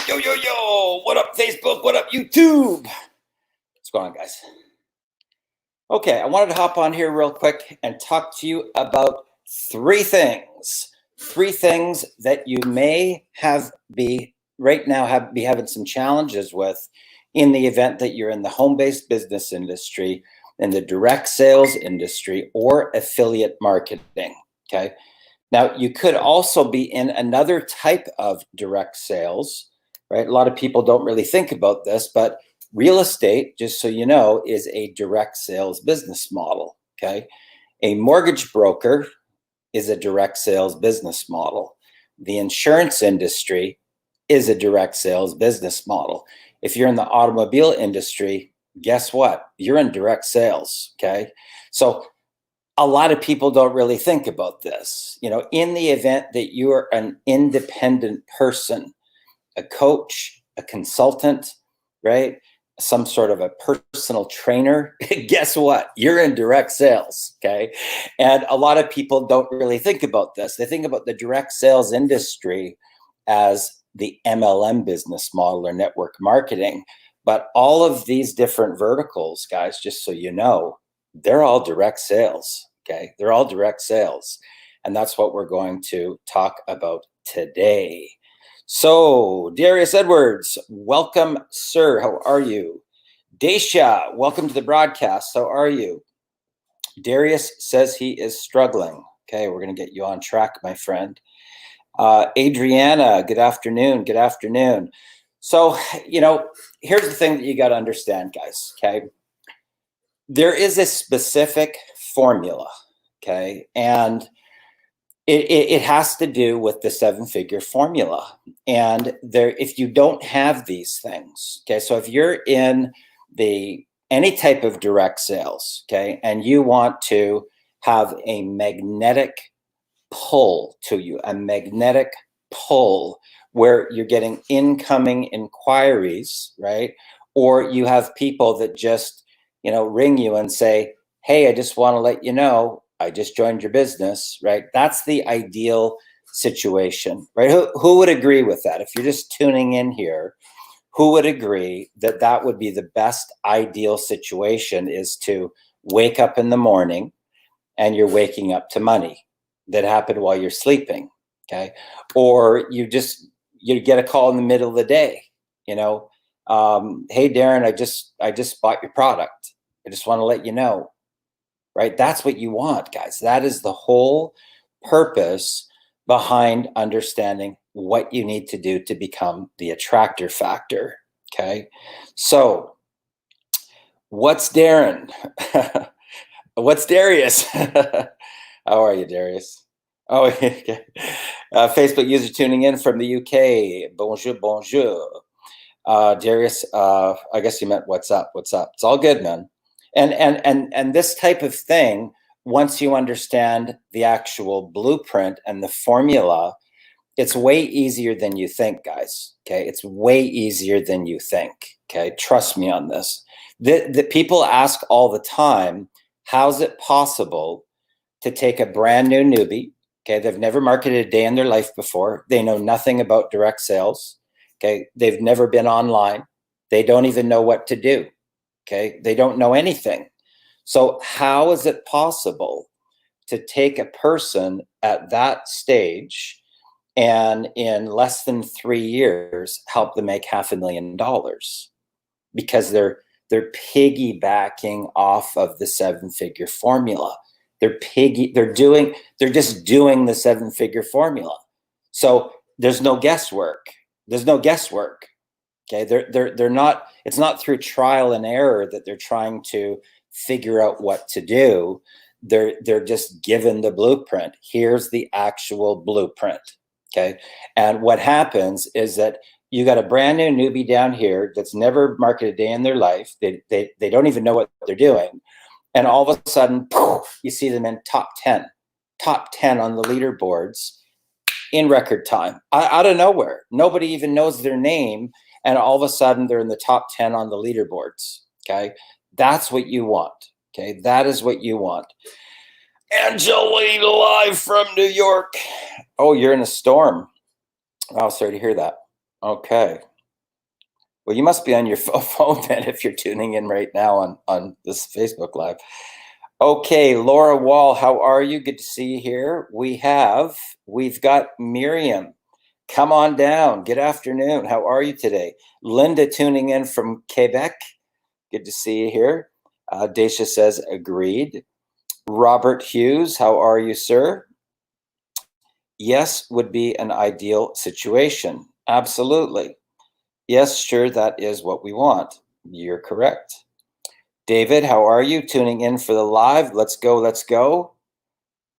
Yo, yo, yo. What up, Facebook? What up, YouTube? What's going on, guys? Okay, I wanted to hop on here real quick and talk to you about three things. Three things that you may be having some challenges with in the event that you're in the home-based business industry, in the direct sales industry, or affiliate marketing, okay? Now, you could also be in another type of direct sales, right? A lot of people don't really think about this, but real estate, just so you know, is a direct sales business model, okay? A mortgage broker is a direct sales business model. The insurance industry is a direct sales business model. If you're in the automobile industry, guess what? You're in direct sales, okay? So a lot of people don't really think about this. You know, in the event that you are an independent person, a coach, a consultant, right? Some sort of a personal trainer, guess what? You're in direct sales, okay? And a lot of people don't really think about this. They think about the direct sales industry as the MLM business model or network marketing. But all of these different verticals, guys, just so you know, they're all direct sales, okay? They're all direct sales. And that's what we're going to talk about today. So, Darius Edwards, welcome, sir. How are you? Daisha, welcome to the broadcast. How are you? Darius says he is struggling. Okay, we're going to get you on track, my friend. Adriana, good afternoon. Good afternoon. So, you know, here's the thing that you got to understand, guys, okay? There is a specific formula, okay? And it has to do with the seven-figure formula. And if you don't have these things, okay, so if you're in any type of direct sales, okay, and you want to have a magnetic pull to you, a magnetic pull where you're getting incoming inquiries, right? Or you have people that just, you know, ring you and say, hey, I just want to let you know, I just joined your business, right? That's the ideal situation, right? Who would agree with that? If you're just tuning in here, who would agree that that would be the best ideal situation, is to wake up in the morning and you're waking up to money that happened while you're sleeping, okay? Or you get a call in the middle of the day, you know, hey, Darren, I just bought your product. I just want to let you know. Right? That's what you want, guys. That is the whole purpose behind understanding what you need to do to become the attractor factor. Okay. So what's Darren? What's Darius? How are you, Darius? Oh, okay. Facebook user tuning in from the UK. Bonjour, bonjour. Darius, I guess you meant what's up, what's up. It's all good, man. And this type of thing, once you understand the actual blueprint and the formula, it's way easier than you think, guys. Okay, it's way easier than you think. Okay, trust me on this. The people ask all the time, how's it possible to take a brand new newbie? Okay, they've never marketed a day in their life before. They know nothing about direct sales. Okay, they've never been online. They don't even know what to do. Okay, they don't know anything. So how is it possible to take a person at that stage and in less than 3 years help them make $500,000? Because they're piggybacking off of the seven-figure formula. They're just doing the seven-figure formula. So there's no guesswork. There's no guesswork. Okay, they're not. It's not through trial and error that they're trying to figure out what to do. They're just given the blueprint. Here's the actual blueprint. Okay, and what happens is that you got a brand new newbie down here that's never marketed a day in their life. They don't even know what they're doing, and all of a sudden, poof, you see them in top 10 on the leaderboards in record time, out of nowhere. Nobody even knows their name. And all of a sudden, they're in the top 10 on the leaderboards, okay? That's what you want, okay? That is what you want. Angelina, live from New York. Oh, you're in a storm. Oh, sorry to hear that. Okay. Well, you must be on your phone then if you're tuning in right now on this Facebook Live. Okay, Laura Wall, how are you? Good to see you here. We've got Miriam. Come on down. Good afternoon. How are you today? Linda tuning in from Quebec. Good to see you here. Dacia says agreed. Robert Hughes, how are you, sir? Yes, would be an ideal situation. Absolutely. Yes, sure, that is what we want. You're correct. David, how are you? Tuning in for the live. Let's go, let's go.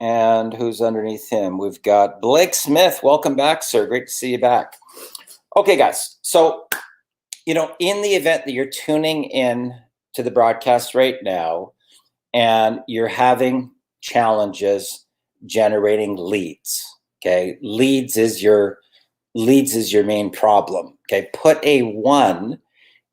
And who's underneath him? We've got Blake Smith. Welcome back, sir. Great to see you back. Okay, guys. So, in the event that you're tuning in to the broadcast right now and you're having challenges generating leads, okay? Leads is your main problem, okay? Put a 1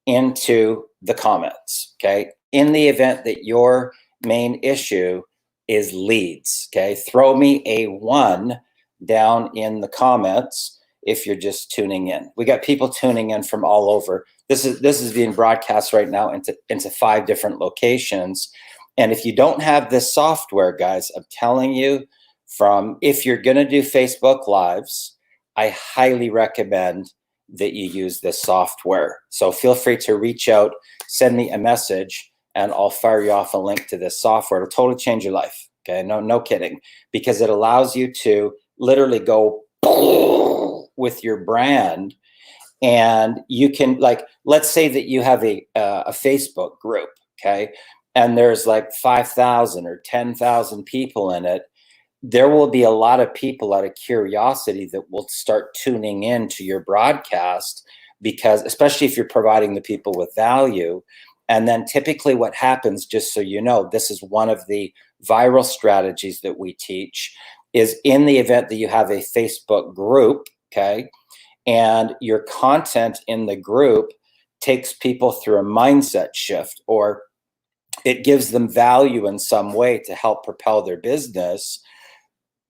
into the comments, okay? In the event that your main issue is leads, okay? Throw me a 1 down in the comments if you're just tuning in. We got people tuning in from all over. This is being broadcast right now into 5 different locations. And if you don't have this software, guys, I'm telling you, if you're going to do Facebook Lives, I highly recommend that you use this software. So feel free to reach out, send me a message, and I'll fire you off a link to this software. It'll totally change your life. Okay, no kidding, because it allows you to literally go with your brand, and you can, like, let's say that you have a Facebook group, okay, and there's like 5,000 or 10,000 people in it. There will be a lot of people out of curiosity that will start tuning in to your broadcast, because especially if you're providing the people with value. And then typically what happens, just so you know, this is one of the viral strategies that we teach, is in the event that you have a Facebook group, okay, and your content in the group takes people through a mindset shift, or it gives them value in some way to help propel their business,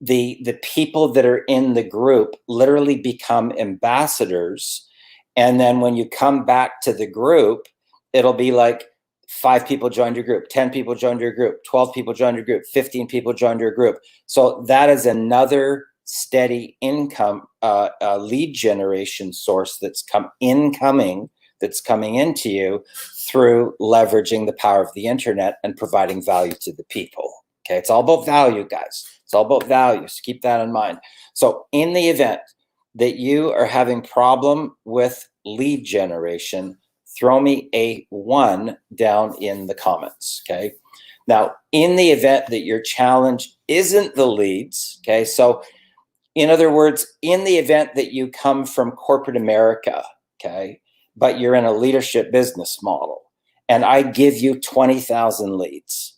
the people that are in the group literally become ambassadors. And then when you come back to the group, it'll be like 5 people joined your group, 10 people joined your group, 12 people joined your group, 15 people joined your group. So that is another steady income, lead generation source that's coming into you through leveraging the power of the internet and providing value to the people. Okay, it's all about value, guys. It's all about value, so keep that in mind. So in the event that you are having problem with lead generation, throw me a 1 down in the comments, okay? Now, in the event that your challenge isn't the leads, okay? So in other words, in the event that you come from corporate America, okay, but you're in a leadership business model, and I give you 20,000 leads,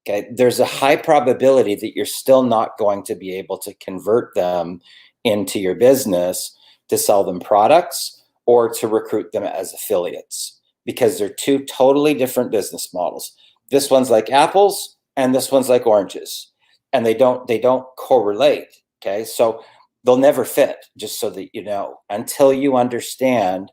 okay, there's a high probability that you're still not going to be able to convert them into your business to sell them products or to recruit them as affiliates, because they're 2 totally different business models. This one's like apples and this one's like oranges, and they don't correlate, okay? So they'll never fit, just so that you know, until you understand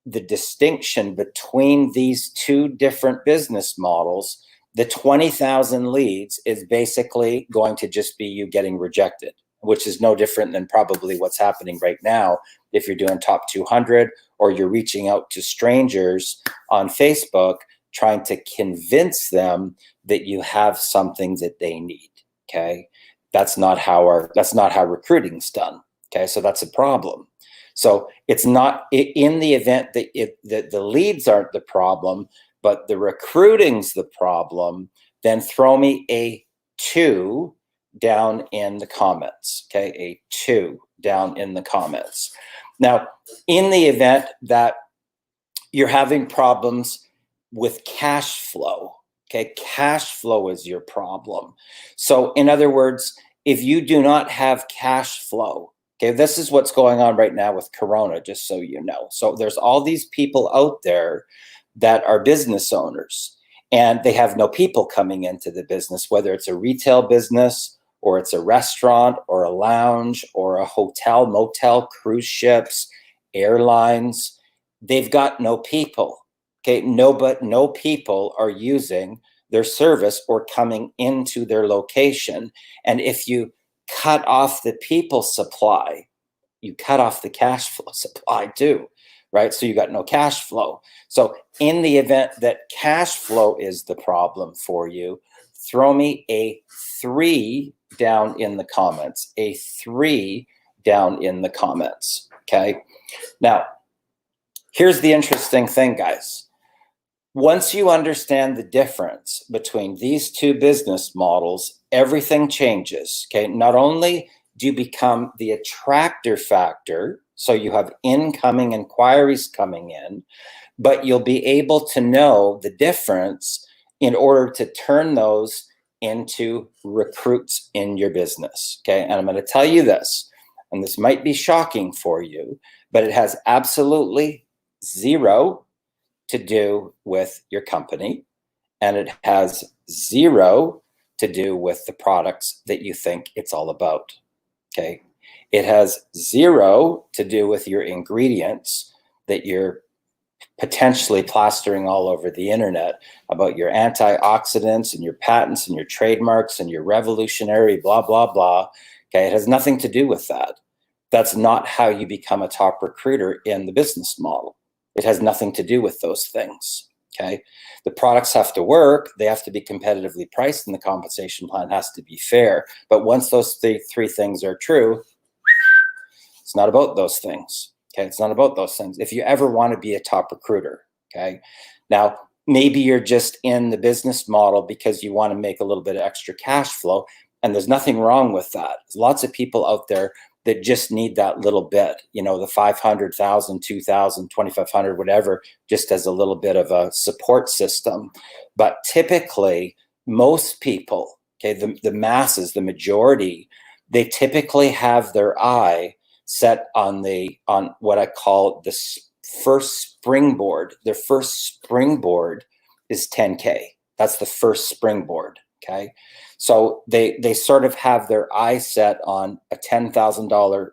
the distinction between these 2 different business models. The 20,000 leads is basically going to just be you getting rejected, which is no different than probably what's happening right now if you're doing top 200 or you're reaching out to strangers on Facebook trying to convince them that you have something that they need, okay? That's not how recruiting's done, okay? So that's a problem. So it's not in the event that the leads aren't the problem, but the recruiting's the problem, then throw me a 2 down in the comments, okay? A 2 down in the comments. Now, in the event that you're having problems with cash flow, okay? Cash flow is your problem. So in other words, if you do not have cash flow, okay, this is what's going on right now with Corona, just so you know. So there's all these people out there that are business owners, and they have no people coming into the business, whether it's a retail business or it's a restaurant or a lounge or a hotel, motel, cruise ships, airlines. they've got no people. Okay, no people are using their service or coming into their location. And if you cut off the people supply, you cut off the cash flow supply too, right? So you got no cash flow. So in the event that cash flow is the problem for you, throw me a 3 down in the comments, a 3 down in the comments, okay? Now, here's the interesting thing, guys. Once you understand the difference between these two business models, everything changes, okay? Not only do you become the attractor factor, so you have incoming inquiries coming in, but you'll be able to know the difference in order to turn those into recruits in your business, okay? And I'm going to tell you this, and this might be shocking for you, but it has absolutely zero to do with your company, and it has zero to do with the products that you think it's all about, okay? It has zero to do with your ingredients that you're potentially plastering all over the internet about your antioxidants and your patents and your trademarks and your revolutionary blah, blah, blah, okay? It has nothing to do with that. That's not how you become a top recruiter in the business model. It has nothing to do with those things, okay? The products have to work, they have to be competitively priced, and the compensation plan has to be fair. But once those three things are true, it's not about those things, okay? It's not about those things. If you ever want to be a top recruiter, okay? Now, maybe you're just in the business model because you want to make a little bit of extra cash flow, and there's nothing wrong with that. There's lots of people out there that just need that little bit, you know, the 500,000, 2,000, 2,500, whatever, just as a little bit of a support system. But typically, most people, okay, the masses, the majority, they typically have their eye set on what I call the first springboard. Their first springboard is 10K. That's the first springboard, okay? So they sort of have their eye set on a $10,000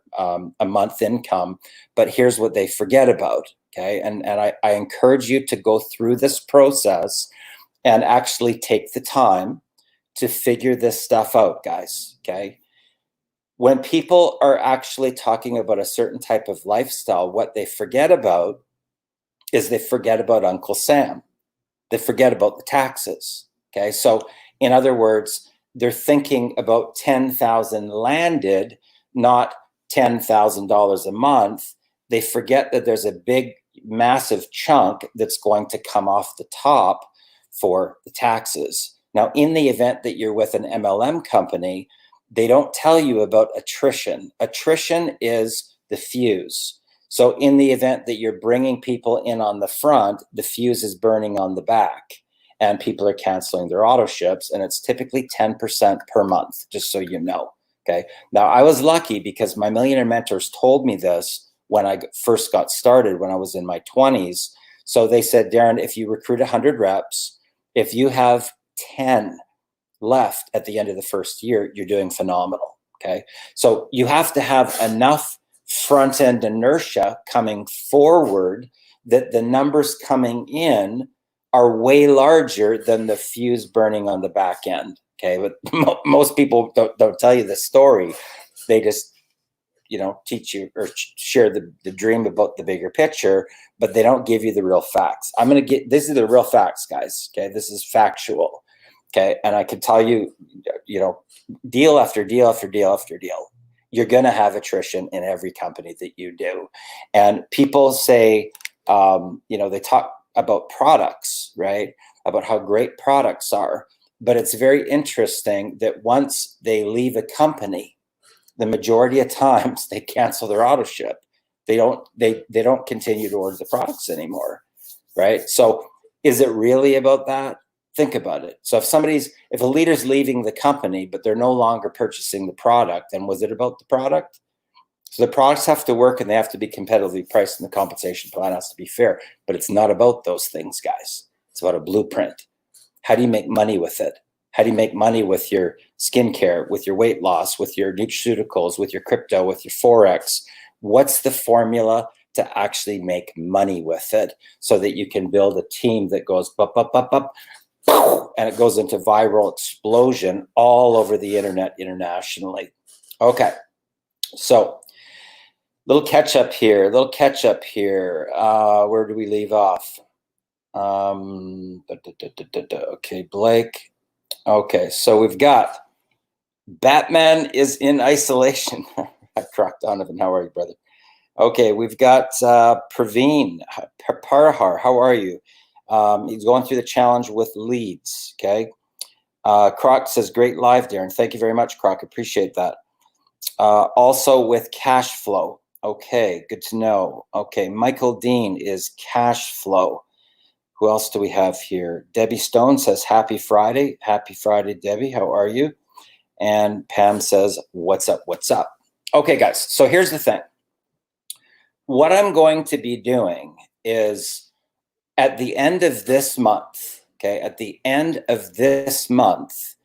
a month income, but here's what they forget about, okay? And I encourage you to go through this process and actually take the time to figure this stuff out, guys, okay? When people are actually talking about a certain type of lifestyle, what they forget about is they forget about Uncle Sam. They forget about the taxes, okay? So in other words, they're thinking about 10,000 landed, not $10,000 a month. They forget that there's a big, massive chunk that's going to come off the top for the taxes. Now, in the event that you're with an MLM company, they don't tell you about attrition. Attrition is the fuse. So in the event that you're bringing people in on the front, the fuse is burning on the back, and people are canceling their auto ships, and it's typically 10% per month, just so you know, okay? Now, I was lucky because my millionaire mentors told me this when I first got started, when I was in my 20s. So they said, Darren, if you recruit 100 reps, if you have 10 left at the end of the first year, you're doing phenomenal, okay? So you have to have enough front-end inertia coming forward that the numbers coming in are way larger than the fuse burning on the back end, okay? But most people don't tell you the story. They just, you know, teach you or share the dream about the bigger picture, but they don't give you the real facts. This is the real facts, guys, okay? This is factual, okay? And I can tell you, you know, deal after deal after deal after deal, you're going to have attrition in every company that you do. And people say, you know, they talk about products, right? About how great products are. But it's very interesting that once they leave a company, the majority of times they cancel their auto ship. They don't continue to order the products anymore, right? So is it really about that? Think about it. So if a leader's leaving the company, but they're no longer purchasing the product, then was it about the product? So the products have to work and they have to be competitively priced, and the compensation plan has to be fair, but it's not about those things, guys. It's about a blueprint. How do you make money with it? How do you make money with your skincare, with your weight loss, with your nutraceuticals, with your crypto, with your Forex? What's the formula to actually make money with it, so that you can build a team that goes up, and it goes into viral explosion all over the internet internationally. Okay, so little catch up here. Where do we leave off? Okay, Blake. Okay, so we've got Batman is in isolation. Croc Donovan, how are you, brother? Okay, we've got Praveen Parhar. How are you? He's going through the challenge with leads. Okay. Croc says, great live, Darren. Thank you very much, Croc. Appreciate that. Also with cash flow. Okay, good to know. Okay, Michael Dean is cash flow. Who else do we have here? Debbie Stone says, happy Friday. Happy Friday, Debbie. How are you? And Pam says, what's up? What's up? Okay, guys. So here's the thing. What I'm going to be doing is at the end of this month, okay, at the end of this month,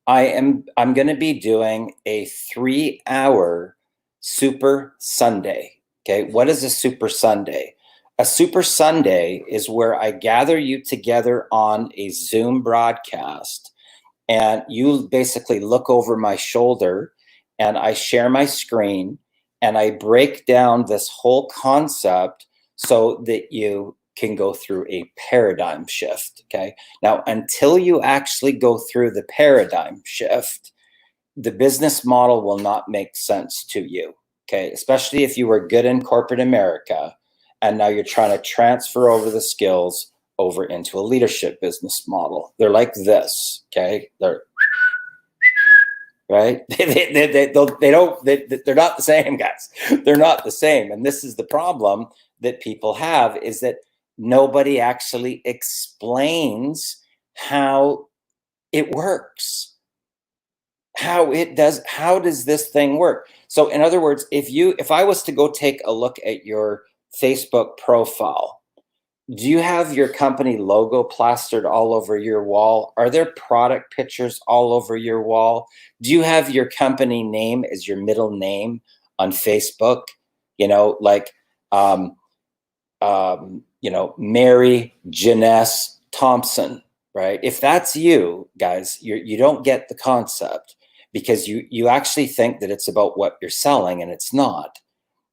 I'm going to be doing a 3-hour Super Sunday. Okay, what is a Super Sunday? A Super Sunday is where I gather you together on a Zoom broadcast, and you basically look over my shoulder, and I share my screen, and I break down this whole concept so that you can go through a paradigm shift, okay? Now, until you actually go through the paradigm shift, the business model will not make sense to you, okay? Especially if you were good in corporate America, and now you're trying to transfer over the skills over into a leadership business model. They're like this, okay? They're right. They're not the same, guys. They're not the same. And this is the problem that people have, is that nobody actually explains how it works, how does this thing work? So in other words, if I was to go take a look at your Facebook profile, do you have your company logo plastered all over your wall? Are there product pictures all over your wall? Do you have your company name as your middle name on Facebook? You know, like, Mary Janess Thompson, right? If that's you, guys, you don't get the concept, because you actually think that it's about what you're selling, and it's not.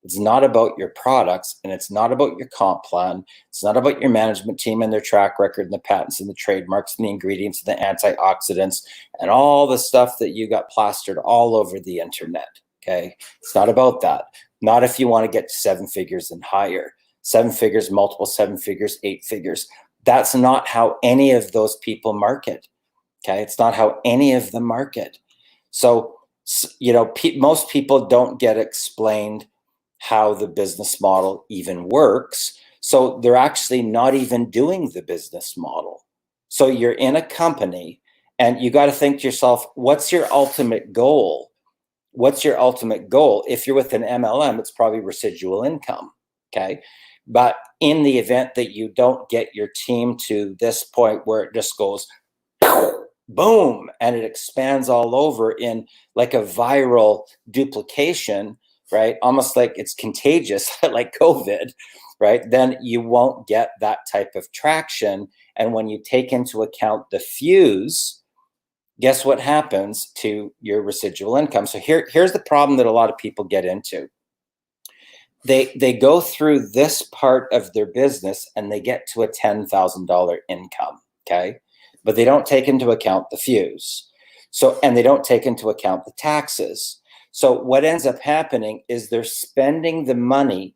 It's not about your products, and it's not about your comp plan. It's not about your management team and their track record and the patents and the trademarks and the ingredients and the antioxidants and all the stuff that you got plastered all over the internet, okay? It's not about that. Not if you want to get to 7 figures and higher. 7 figures, multiple 7 figures, 8 figures. That's not how any of those people market, okay? It's not how any of them market. So, most people don't get explained how the business model even works. So they're actually not even doing the business model. So you're in a company, and you got to think to yourself, what's your ultimate goal? What's your ultimate goal? If you're with an MLM, it's probably residual income, okay? But in the event that you don't get your team to this point where it just goes boom, and it expands all over in like a viral duplication, right? Almost like it's contagious, like COVID, right? Then you won't get that type of traction. And when you take into account the fuse, guess what happens to your residual income? So here's the problem that a lot of people get into. They go through this part of their business and they get to a $10,000 income, okay? But they don't take into account the fuse. So, and they don't take into account the taxes. So what ends up happening is they're spending the money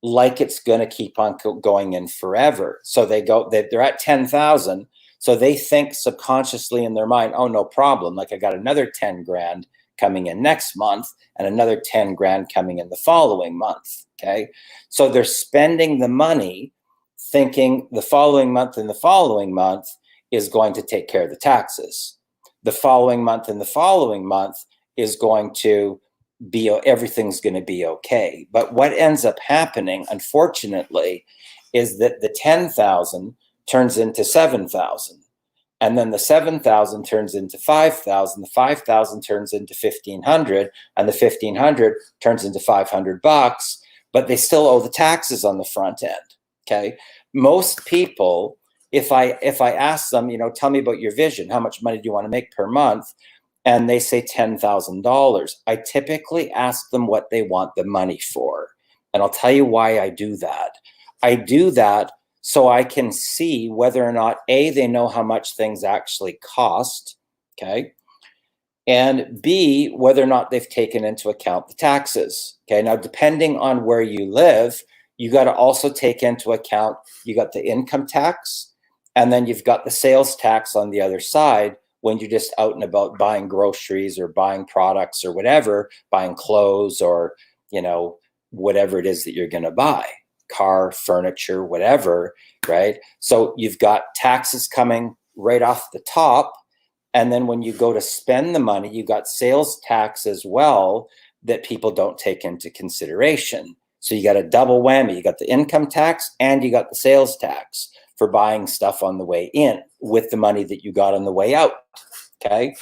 like it's going to keep on going in forever. So they're at 10,000. So they think subconsciously in their mind, oh, no problem. Like, I got another 10 grand coming in next month and another 10 grand coming in the following month. Okay. So they're spending the money thinking the following month and the following month is going to take care of the taxes. The following month and the following month is going to be, everything's going to be okay. But what ends up happening, unfortunately, is that the 10,000 turns into 7,000. And then the 7,000 turns into 5,000. The 5,000 turns into 1,500, and the 1,500 turns into $500. but they still owe the taxes on the front end. Okay. Most people, if I ask them, tell me about your vision, how much money do you want to make per month? And they say $10,000. I typically ask them what they want the money for. And I'll tell you why I do that. I do that so I can see whether or not, A, they know how much things actually cost, okay? And B, whether or not they've taken into account the taxes, okay? Now, depending on where you live, you got to also take into account, you got the income tax, and then you've got the sales tax on the other side when you're just out and about buying groceries or buying products or whatever, buying clothes or, whatever it is that you're going to buy, car, furniture, whatever, right? So you've got taxes coming right off the top. And then when you go to spend the money, you got sales tax as well that people don't take into consideration. So you got a double whammy. You got the income tax and you got the sales tax for buying stuff on the way in with the money that you got on the way out, okay?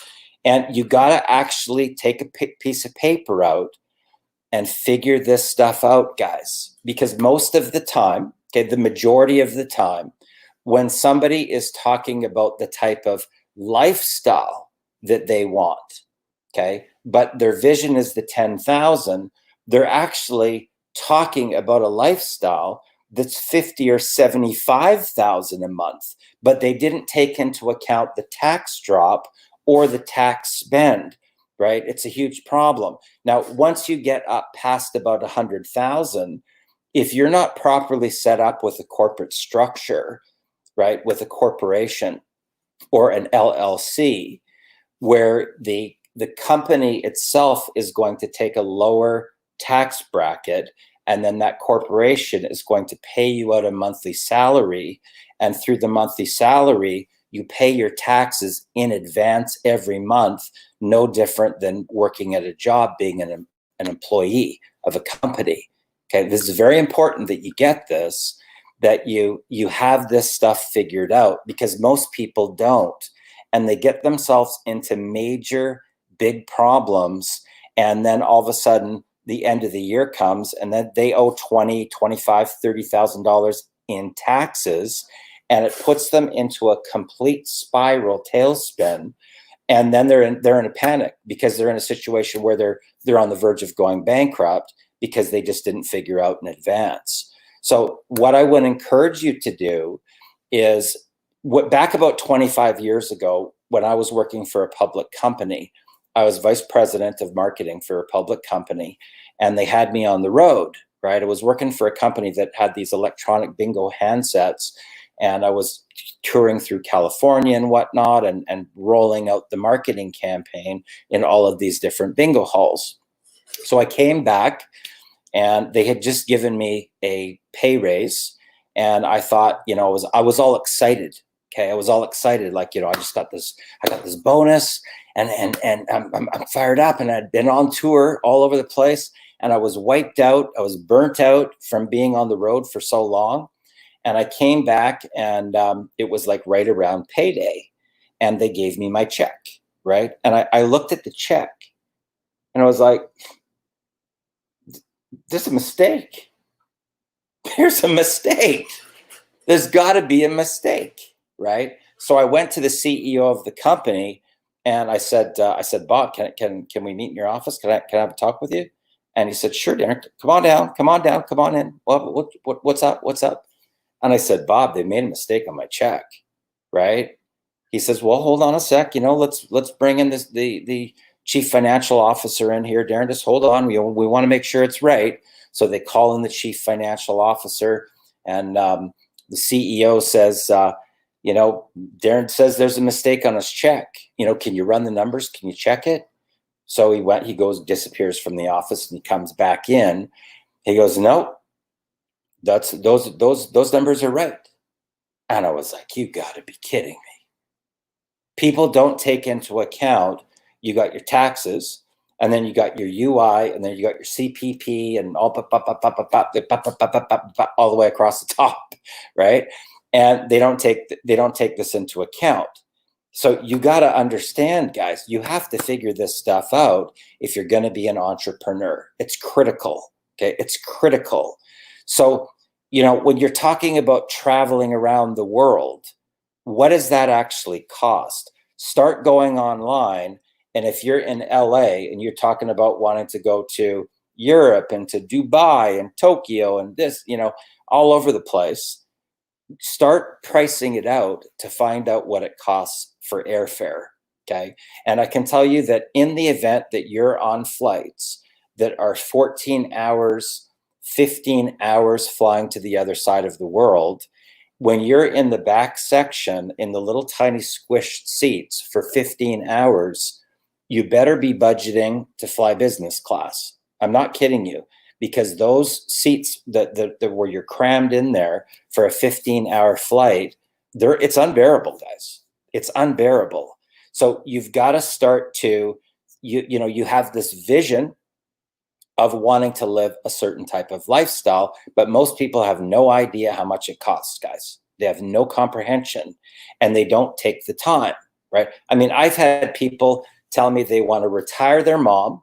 And you got to actually take a piece of paper out and figure this stuff out, guys, because most of the time, okay, the majority of the time, when somebody is talking about the type of lifestyle that they want, okay, but their vision is the 10,000, they're actually talking about a lifestyle that's 50 or 75,000 a month, but they didn't take into account the tax drop or the tax spend, right? It's a huge problem. Now, once you get up past about 100,000, if you're not properly set up with a corporate structure, right, with a corporation or an LLC, where the company itself is going to take a lower tax bracket, and then that corporation is going to pay you out a monthly salary, and through the monthly salary, you pay your taxes in advance every month, no different than working at a job, being an employee of a company. Okay, this is very important that you get this, that you have this stuff figured out, because most people don't, and they get themselves into major big problems, and then all of a sudden the end of the year comes and then they owe $20,000, $25,000, $30,000 in taxes, and it puts them into a complete spiral tailspin. And then they're in a panic because they're in a situation where they're on the verge of going bankrupt because they just didn't figure out in advance. So what I would encourage you to do is, back about 25 years ago, when I was working for a public company, I was vice president of marketing for a public company, and they had me on the road, right? I was working for a company that had these electronic bingo handsets, and I was touring through California and whatnot, and rolling out the marketing campaign in all of these different bingo halls. So I came back, and they had just given me a pay raise, and I thought, I was all excited. Okay, I was all excited, like, I got this bonus, and I'm fired up, and I'd been on tour all over the place, and I was wiped out. I was burnt out from being on the road for so long. And I came back, and it was like right around payday, and they gave me my check, right? And I looked at the check, and I was like, there's a mistake. There's a mistake. There's got to be a mistake, right? So I went to the CEO of the company, and I said, Bob, can we meet in your office? Can I have a talk with you? And he said, sure, Darren, come on down, come on in. What's up? And I said, Bob, they made a mistake on my check, right? He says, well, hold on a sec. Let's bring in the chief financial officer in here. Darren, just hold on. We want to make sure it's right. So they call in the chief financial officer, and the CEO says, Darren says there's a mistake on his check. Can you run the numbers? Can you check it? So he goes, disappears from the office, and he comes back in. He goes, no. Those numbers are right. And I was like, you got to be kidding me. People don't take into account, you got your taxes, and then you got your UI, and then you got your CPP, and all the way across the top, right? And they don't take this into account. So you got to understand, guys, you have to figure this stuff out if you're going to be an entrepreneur. It's critical. Okay, it's critical. So, you know, when you're talking about traveling around the world, what does that actually cost? Start going online. And if you're in LA and you're talking about wanting to go to Europe and to Dubai and Tokyo and this, you know, all over the place, start pricing it out to find out what it costs for airfare. Okay. And I can tell you that in the event that you're on flights that are 14 hours, 15 hours flying to the other side of the world, when you're in the back section in the little tiny squished seats for 15 hours, you better be budgeting to fly business class. I'm not kidding you, because those seats that where you're crammed in there for a 15-hour flight, it's unbearable, guys. It's unbearable. So you've got to start to, you know, you have this vision of wanting to live a certain type of lifestyle, but most people have no idea how much it costs, guys. They have no comprehension, and they don't take the time, right? I mean, I've had people tell me they want to retire their mom,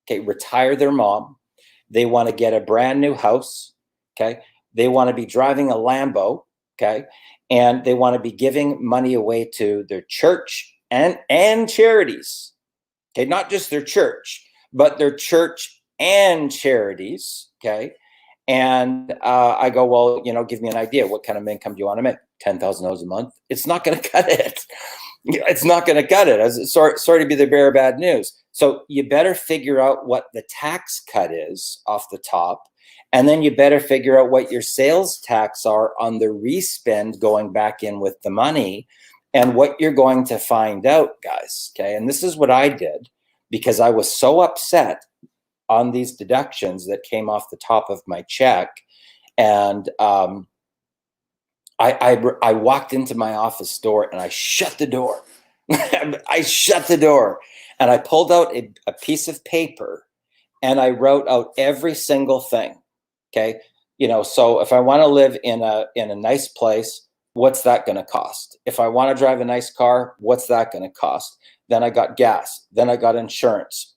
okay, retire their mom. They want to get a brand new house, okay? They want to be driving a Lambo, okay? And they want to be giving money away to their church and charities, okay? Not just their church, but their church and charities, okay? And I go, well, you know, give me an idea. What kind of income do you want to make? $10,000 a month? It's not going to cut it. It's not going to cut it. Sorry to be the bearer of bad news. So you better figure out what the tax cut is off the top. And then you better figure out what your sales tax are on the respend going back in with the money. And what you're going to find out, guys, okay? And this is what I did, because I was so upset on these deductions that came off the top of my check. And I walked into my office door and I shut the door. I shut the door and I pulled out a piece of paper and I wrote out every single thing. Okay. You know, so if I want to live in a nice place, what's that going to cost? If I want to drive a nice car, what's that going to cost? Then I got gas. Then I got insurance.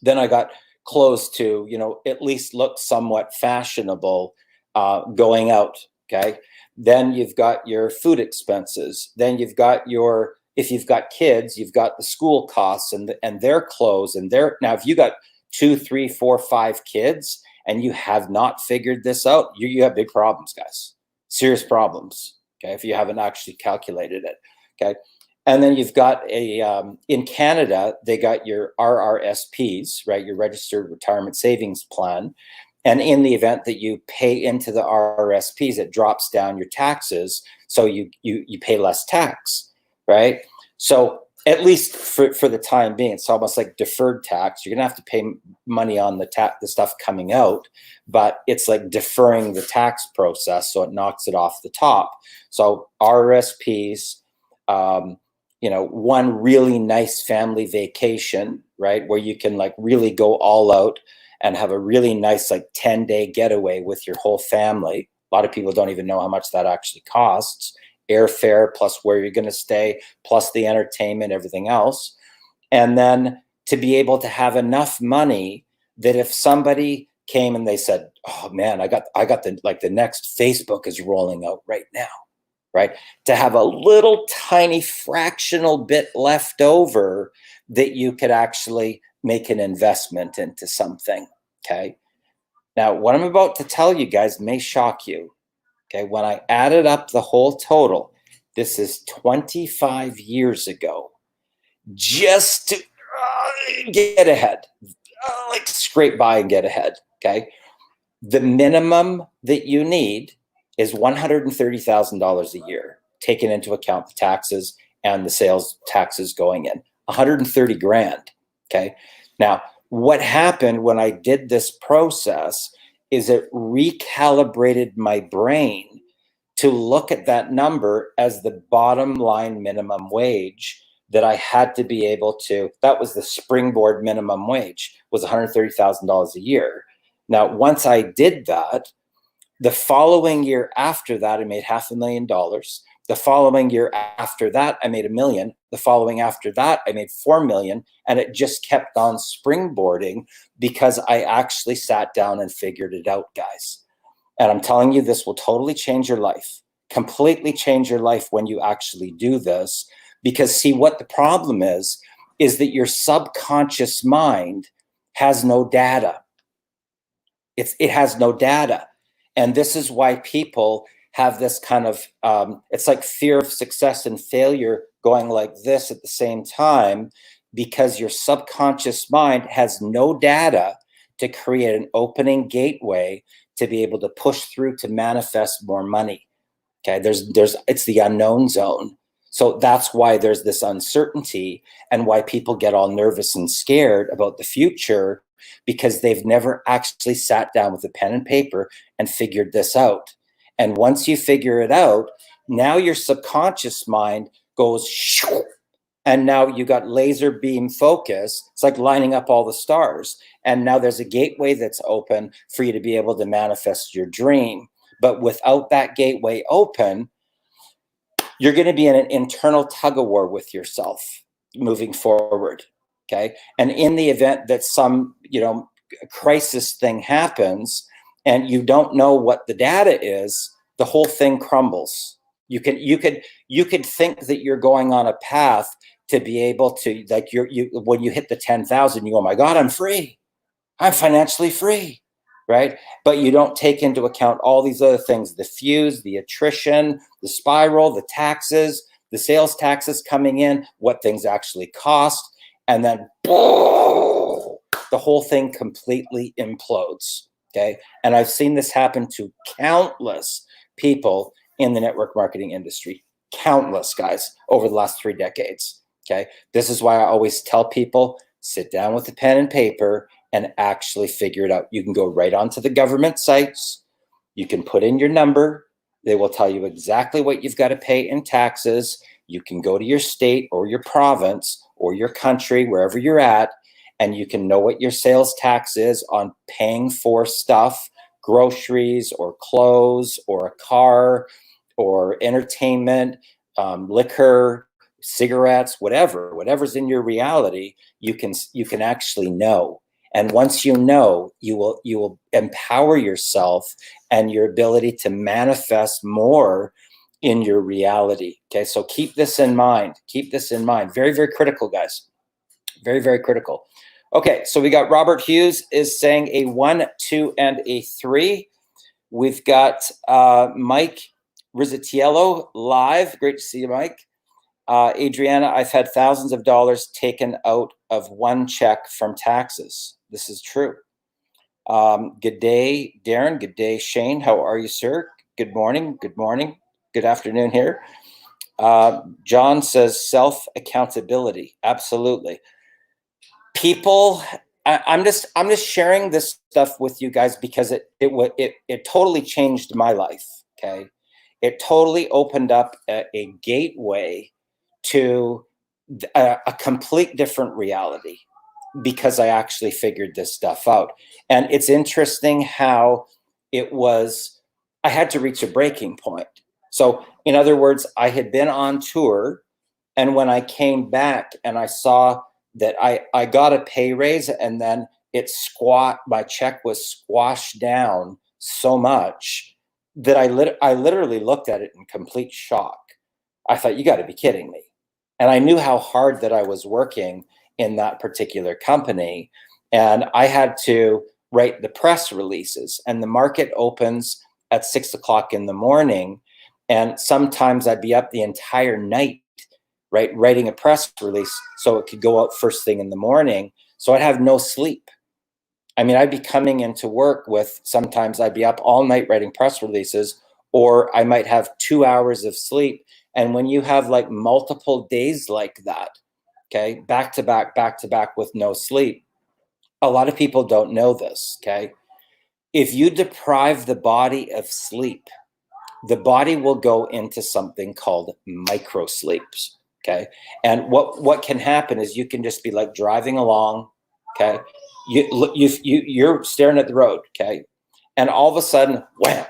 Then I got clothes to, you know, at least look somewhat fashionable going out. Okay. Then you've got your food expenses. Then you've got your, if you've got kids, you've got the school costs and their clothes and their, now if you got 2, 3, 4, 5 kids and you have not figured this out, you have big problems, guys. Serious problems. Okay. If you haven't actually calculated it. Okay. And then you've got in Canada, they got your RRSPs, right? Your Registered Retirement Savings Plan. And in the event that you pay into the RRSPs, it drops down your taxes. So you pay less tax, right? So at least for the time being, it's almost like deferred tax. You're going to have to pay money on the stuff coming out, but it's like deferring the tax process. So it knocks it off the top. So RRSPs, you know, one really nice family vacation, right? Where you can like really go all out and have a really nice like 10-day getaway with your whole family. A lot of people don't even know how much that actually costs. Airfare plus where you're going to stay, plus the entertainment, everything else. And then to be able to have enough money that if somebody came and they said, oh man, I got the next Facebook is rolling out right now. Right? To have a little tiny fractional bit left over that you could actually make an investment into something. Okay. Now, what I'm about to tell you guys may shock you. Okay. When I added up the whole total, this is 25 years ago, just to get ahead, like scrape by and get ahead. Okay. The minimum that you need is $130,000 a year, taking into account the taxes and the sales taxes going in. 130 grand. Okay. Now, what happened when I did this process is it recalibrated my brain to look at that number as the bottom line minimum wage that I had to be able to, that was the springboard minimum wage, was $130,000 a year. Now, once I did that, the following year after that, I made $500,000. The following year after that, I made $1 million. The following after that, I made 4 million. And it just kept on springboarding because I actually sat down and figured it out, guys. And I'm telling you, this will totally change your life, completely change your life when you actually do this. Because see, what the problem is that your subconscious mind has no data. It has no data. And this is why people have this kind of, it's like fear of success and failure going like this at the same time, because your subconscious mind has no data to create an opening gateway to be able to push through to manifest more money. Okay, it's the unknown zone. So that's why there's this uncertainty and why people get all nervous and scared about the future, because they've never actually sat down with a pen and paper and figured this out. And once you figure it out, now your subconscious mind goes shoo, and now you got laser beam focus. It's like lining up all the stars. And now there's a gateway that's open for you to be able to manifest your dream. But without that gateway open, you're going to be in an internal tug of war with yourself moving forward. Okay. And in the event that some, crisis thing happens and you don't know what the data is, the whole thing crumbles. You could think that you're going on a path to be able to, like, when you hit the 10,000, you go, oh my God, I'm free. I'm financially free. Right? But you don't take into account all these other things, the fuse, the attrition, the spiral, the taxes, the sales taxes coming in, what things actually cost. And then the whole thing completely implodes. Okay. And I've seen this happen to countless people in the network marketing industry, countless guys over the last 3 decades. Okay. This is why I always tell people, sit down with a pen and paper and actually figure it out. You can go right onto the government sites. You can put in your number. They will tell you exactly what you've got to pay in taxes. You can go to your state or your province or your country, wherever you're at, and you can know what your sales tax is on paying for stuff, groceries or clothes or a car or entertainment, liquor, cigarettes, whatever's in your reality, you can actually know. And once you know, you will empower yourself and your ability to manifest more in your reality. Okay, so keep this in mind. Keep this in mind. Very, very critical, guys. Very, very critical. Okay, so we got Robert Hughes is saying a 1, 2, and a 3. We've got Mike Rizzitiello live. Great to see you, Mike. Adriana, I've had thousands of dollars taken out of one check from taxes. This is true. Good day, Darren. Good day, Shane. How are you, sir? Good morning. Good morning. Good afternoon here. John says self-accountability. Absolutely. People, I'm just sharing this stuff with you guys because it totally changed my life. Okay. It totally opened up a gateway to a complete different reality because I actually figured this stuff out. And it's interesting how I had to reach a breaking point. So in other words, I had been on tour, and when I came back and I saw that I got a pay raise, and then my check was squashed down so much that I literally looked at it in complete shock. I thought, you got to be kidding me. And I knew how hard that I was working in that particular company. And I had to write the press releases, and the market opens at 6 o'clock in the morning. And sometimes I'd be up the entire night, right, writing a press release so it could go out first thing in the morning. So I'd have no sleep. I mean, I'd be coming into work sometimes I'd be up all night writing press releases, or I might have 2 hours of sleep. And when you have like multiple days like that, okay, back to back with no sleep, a lot of people don't know this, okay? If you deprive the body of sleep, the body will go into something called micro sleeps, okay? And what can happen is you can just be like driving along, okay? You're staring at the road, okay? And all of a sudden, wham,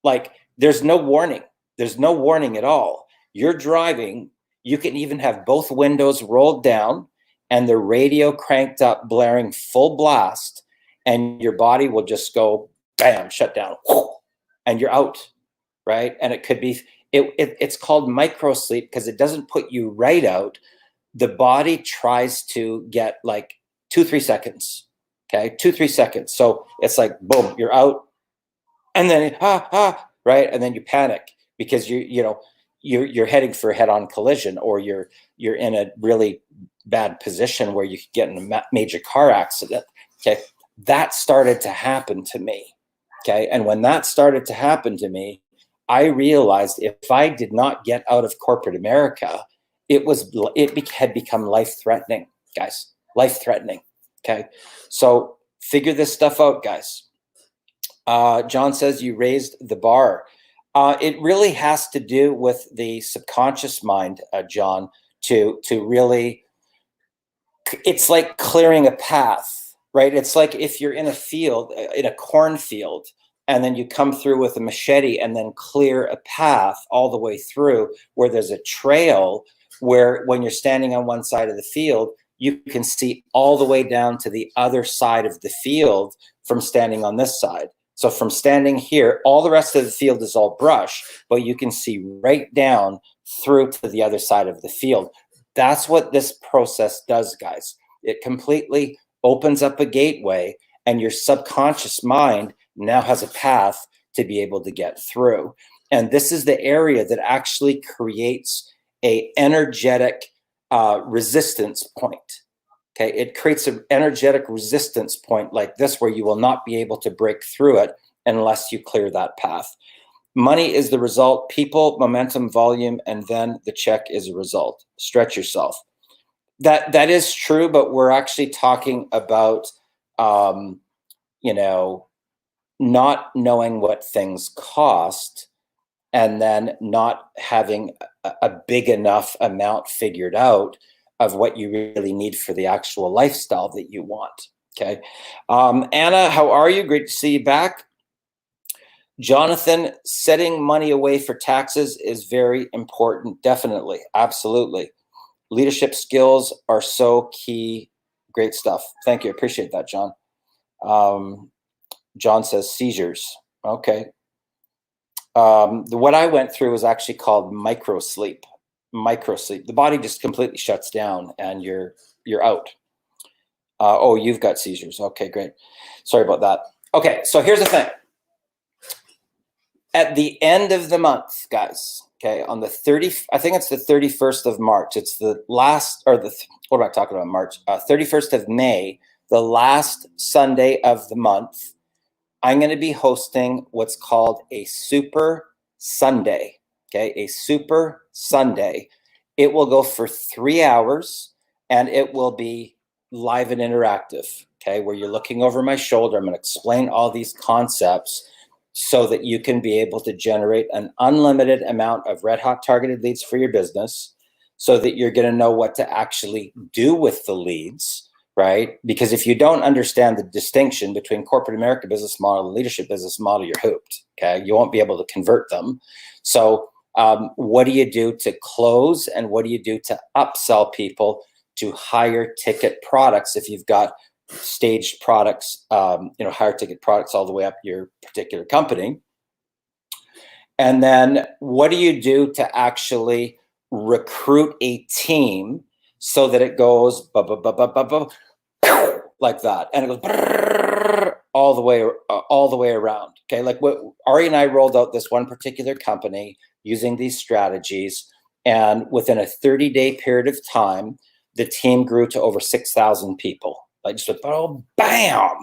like there's no warning. There's no warning at all. You're driving. You can even have both windows rolled down and the radio cranked up, blaring full blast, and your body will just go, bam, shut down, and you're out, right? And it could be, it's called micro sleep because it doesn't put you right out. The body tries to get like 2-3 seconds, okay? 2-3 seconds. So it's like, boom, you're out. And then, right? And then you panic because you're heading for a head-on collision, or you're in a really bad position where you could get in a major car accident. Okay, that started to happen to me. Okay, and when that started to happen to me, I realized if I did not get out of corporate America, it had become life-threatening, guys. Life-threatening. Okay, so figure this stuff out, guys. John says you raised the bar. It really has to do with the subconscious mind, John, to really, it's like clearing a path, right? It's like if you're in a field, in a cornfield, and then you come through with a machete and then clear a path all the way through where there's a trail, where when you're standing on one side of the field, you can see all the way down to the other side of the field from standing on this side. So from standing here, all the rest of the field is all brush, but you can see right down through to the other side of the field. That's what this process does, guys. It completely opens up a gateway, and your subconscious mind now has a path to be able to get through. And this is the area that actually creates a energetic resistance point. Okay, it creates an energetic resistance point like this, where you will not be able to break through it unless you clear that path. Money is the result, people, momentum, volume, and then the check is a result. Stretch yourself. That is true, but we're actually talking about, not knowing what things cost, and then not having a big enough amount figured out of what you really need for the actual lifestyle that you want. Okay. Anna, how are you? Great to see you back. Jonathan, setting money away for taxes is very important. Definitely. Absolutely. Leadership skills are so key. Great stuff. Thank you. Appreciate that, John. John says seizures. Okay. What I went through was actually called micro sleep. Micro sleep. The body just completely shuts down and you're out. Oh, you've got seizures. Okay, great. Sorry about that. Okay, so here's the thing. At the end of the month, guys, okay, on the 30th, I think it's the 31st of March. It's the last, or what am I talking about, March? 31st of May, the last Sunday of the month, I'm going to be hosting what's called a Super Sunday. Okay, a Super Sunday. It will go for 3 hours, and it will be live and interactive. Okay, where you're looking over my shoulder. I'm going to explain all these concepts so that you can be able to generate an unlimited amount of red hot targeted leads for your business, so that you're going to know what to actually do with the leads, right? Because if you don't understand the distinction between corporate America business model and leadership business model, you're hooped. Okay, you won't be able to convert them. So what do you do to close, and what do you do to upsell people to higher ticket products if you've got staged products, higher ticket products all the way up your particular company? And then what do you do to actually recruit a team so that it goes like that, and it goes all the way around? Okay, like what Ari and I rolled out this one particular company using these strategies, and within a 30-day period of time, the team grew to over 6,000 people. Like just bam,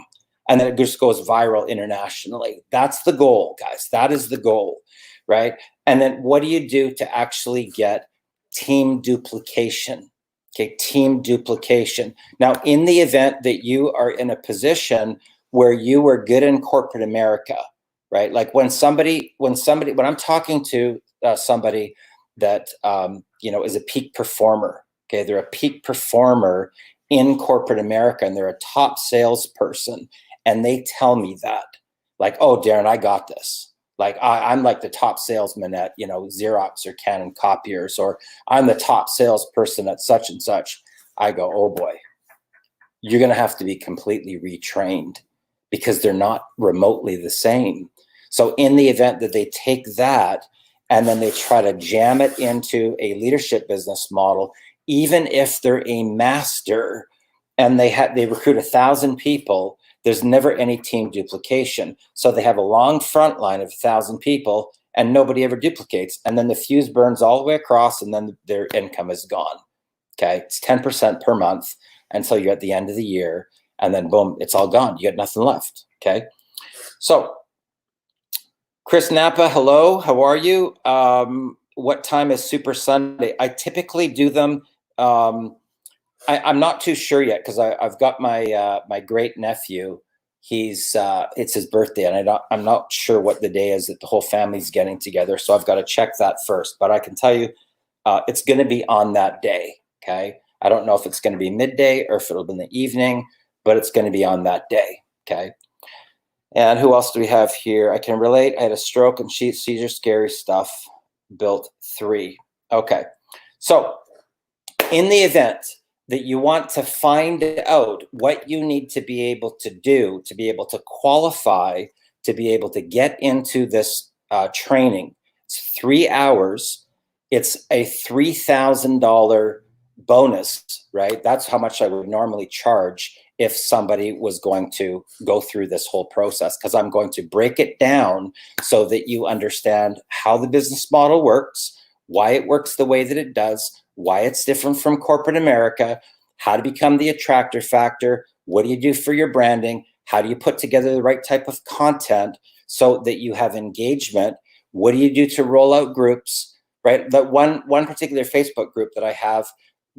and then it just goes viral internationally. That's the goal, guys. That is the goal, right? And then what do you do to actually get team duplication? Okay, team duplication. Now, in the event that you are in a position where you were good in corporate America, right? Like when I'm talking to somebody that is a peak performer. Okay, they're a peak performer in corporate America, and they're a top salesperson, and they tell me that, like, oh, Darren, I got this. Like I'm like the top salesman at, Xerox or Canon copiers, or I'm the top salesperson at such and such. I go, oh boy, you're going to have to be completely retrained because they're not remotely the same. So in the event that they take that and then they try to jam it into a leadership business model, even if they're a master and they recruit 1,000 people, there's never any team duplication. So they have a long front line of 1,000 people and nobody ever duplicates. And then the fuse burns all the way across and then their income is gone. Okay. It's 10% per month until you're at the end of the year. And then boom, it's all gone. You got nothing left. Okay. So Chris Napa, hello. How are you? What time is Super Sunday? I typically do them. I'm not too sure yet because I've got my my great nephew. It's his birthday, and I'm not sure what the day is that the whole family's getting together. So I've got to check that first. But I can tell you, it's going to be on that day. Okay, I don't know if it's going to be midday or if it'll be in the evening, but it's going to be on that day. Okay. And who else do we have here? I can relate. I had a stroke and seizure, scary stuff. Built 3. Okay. So in the event that you want to find out what you need to be able to do, to be able to qualify, to be able to get into this training, it's 3 hours. It's a $3,000 bonus, right? That's how much I would normally charge if somebody was going to go through this whole process, because I'm going to break it down so that you understand how the business model works, why it works the way that it does, why it's different from corporate America, how to become the attractor factor, what do you do for your branding, how do you put together the right type of content so that you have engagement, what do you do to roll out groups, right? That one particular Facebook group that I have,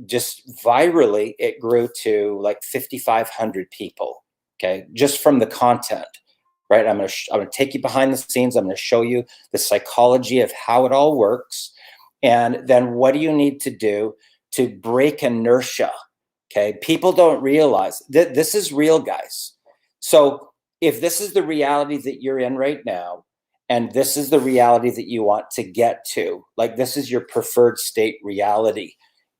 just virally, it grew to like 5,500 people, okay, just from the content, right? I'm gonna take you behind the scenes. I'm gonna show you the psychology of how it all works. And then what do you need to do to break inertia, okay? People don't realize that this is real, guys. So if this is the reality that you're in right now, and this is the reality that you want to get to, like this is your preferred state reality,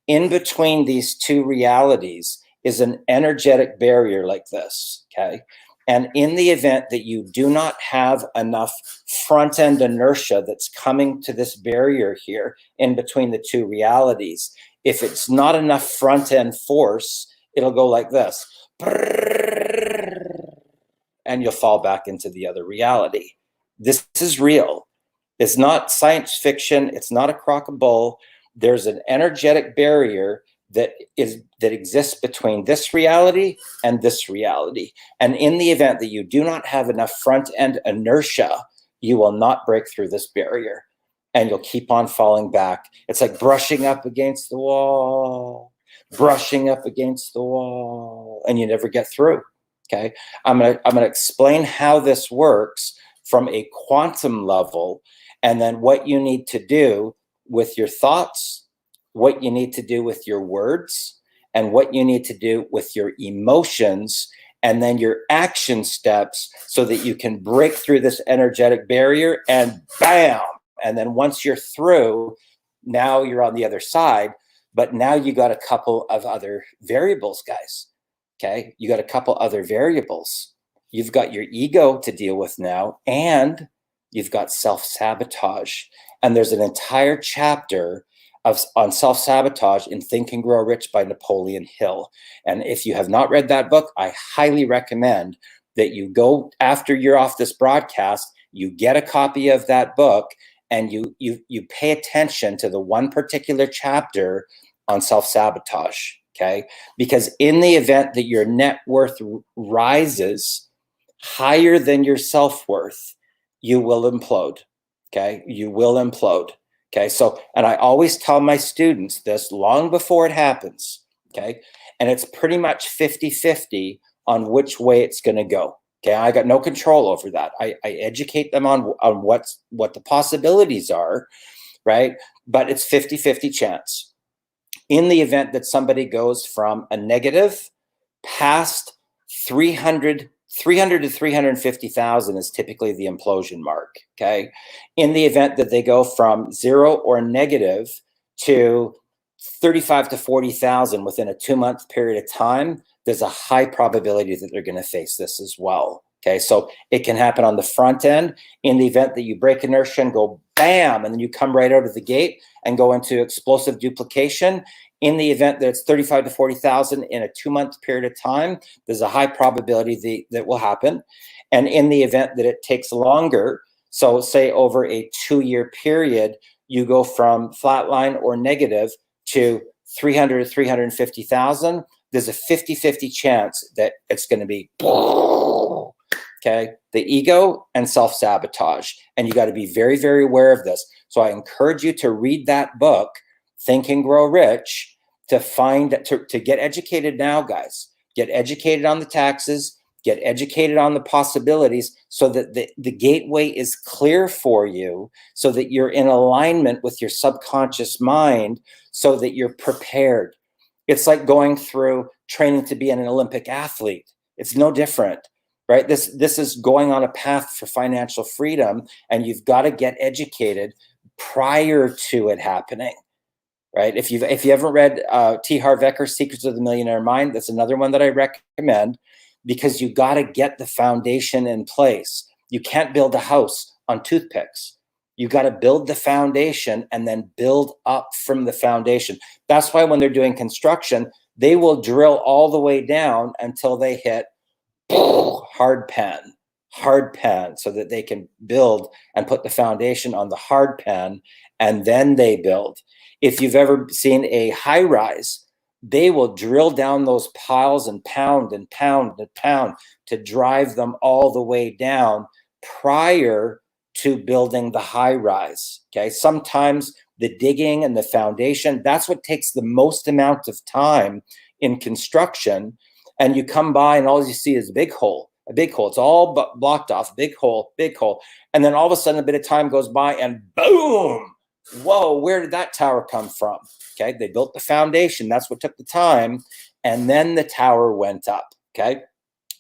in between these two realities is an energetic barrier like this, okay? And in the event that you do not have enough front-end inertia that's coming to this barrier here in between the two realities, if it's not enough front-end force, it'll go like this. And you'll fall back into the other reality. This is real. It's not science fiction. It's not a crock of bull. There's an energetic barrier that exists between this reality and this reality. And in the event that you do not have enough front-end inertia, you will not break through this barrier and you'll keep on falling back. It's like brushing up against the wall, brushing up against the wall, and you never get through. Okay. I'm gonna explain how this works from a quantum level, and then what you need to do with your thoughts, what you need to do with your words, and what you need to do with your emotions, and then your action steps so that you can break through this energetic barrier and bam. And then once you're through, now you're on the other side, but now you got a couple of other variables, guys. Okay. You got a couple other variables. You've got your ego to deal with now, and you've got self-sabotage. And there's an entire chapter on self-sabotage in Think and Grow Rich by Napoleon Hill. And if you have not read that book, I highly recommend that you go, after you're off this broadcast, you get a copy of that book and you pay attention to the one particular chapter on self-sabotage, okay? Because in the event that your net worth rises higher than your self-worth, you will implode, okay? You will implode. Okay, so, and I always tell my students this long before it happens, okay? And it's pretty much 50-50 on which way it's going to go. Okay, I got no control over that. I educate them on what the possibilities are, right? But it's 50-50 chance. In the event that somebody goes from a negative past 300 to 350,000 is typically the implosion mark, okay? In the event that they go from 0 or negative to 35 to 40,000 within a 2-month period of time, there's a high probability that they're going to face this as well. Okay, so it can happen on the front end in the event that you break inertia and go bam, and then you come right out of the gate and go into explosive duplication. In the event that it's 35 to 40,000 in a 2-month period of time, there's a high probability that will happen. And in the event that it takes longer, so say over a 2-year period, you go from flatline or negative to 300 to 350,000, there's a 50-50 chance that it's going to be okay, the ego and self-sabotage. And you got to be very, very aware of this. So I encourage you to read that book, Think and Grow Rich, to get educated now, guys. Get educated on the taxes, get educated on the possibilities so that the gateway is clear for you, so that you're in alignment with your subconscious mind, so that you're prepared. It's like going through training to be an Olympic athlete. It's no different. Right? This is going on a path for financial freedom, and you've got to get educated prior to it happening. Right? If you haven't read T. Harv Eker's Secrets of the Millionaire Mind, that's another one that I recommend, because you got to get the foundation in place. You can't build a house on toothpicks. You got to build the foundation and then build up from the foundation. That's why when they're doing construction, they will drill all the way down until they hit hard pan, so that they can build and put the foundation on the hard pan, and then they build. If you've ever seen a high rise, they will drill down those piles and pound and pound and pound to drive them all the way down prior to building the high rise. Okay, sometimes the digging and the foundation, that's what takes the most amount of time in construction. And you come by and all you see is a big hole. It's all blocked off, big hole. And then all of a sudden a bit of time goes by and boom, whoa, where did that tower come from? Okay, they built the foundation. That's what took the time. And then the tower went up, okay?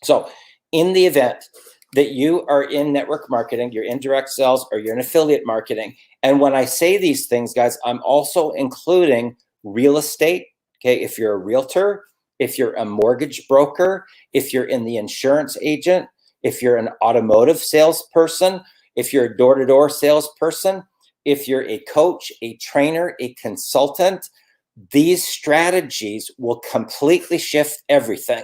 So in the event that you are in network marketing, you're in direct sales, or you're in affiliate marketing, and when I say these things, guys, I'm also including real estate, okay? If you're a realtor, if you're a mortgage broker, if you're in the insurance agent, if you're an automotive salesperson, if you're a door-to-door salesperson, if you're a coach, a trainer, a consultant, these strategies will completely shift everything.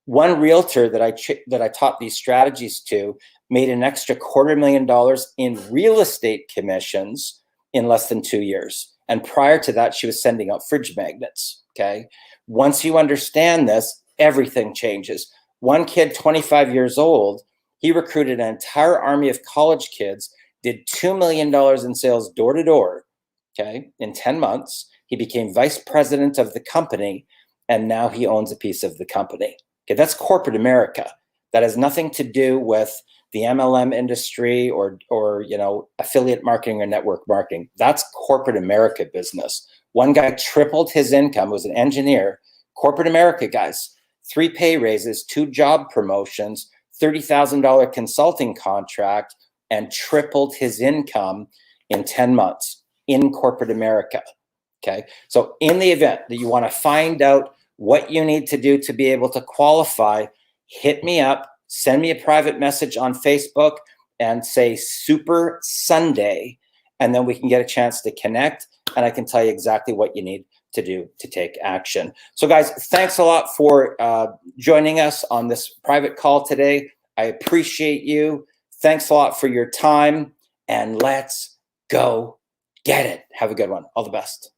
One realtor that I taught these strategies to made an extra $250,000 in real estate commissions in less than 2 years. And prior to that, she was sending out fridge magnets, okay? Once you understand this, everything changes. One kid, 25 years old, he recruited an entire army of college kids, did $2 million in sales door to door, okay, in 10 months. He became vice president of the company, and now he owns a piece of the company. Okay, that's corporate America. That has nothing to do with the MLM industry or affiliate marketing or network marketing. That's corporate America business. One guy tripled his income, was an engineer, corporate America, guys. 3 pay raises, 2 job promotions, $30,000 consulting contract, and tripled his income in 10 months in corporate America. Okay, so in the event that you want to find out what you need to do to be able to qualify, hit me up, send me a private message on Facebook and say Super Sunday, and then we can get a chance to connect, and I can tell you exactly what you need to do to take action. So guys, thanks a lot for joining us on this private call today. I appreciate you. Thanks a lot for your time, and let's go get it. Have a good one. All the best.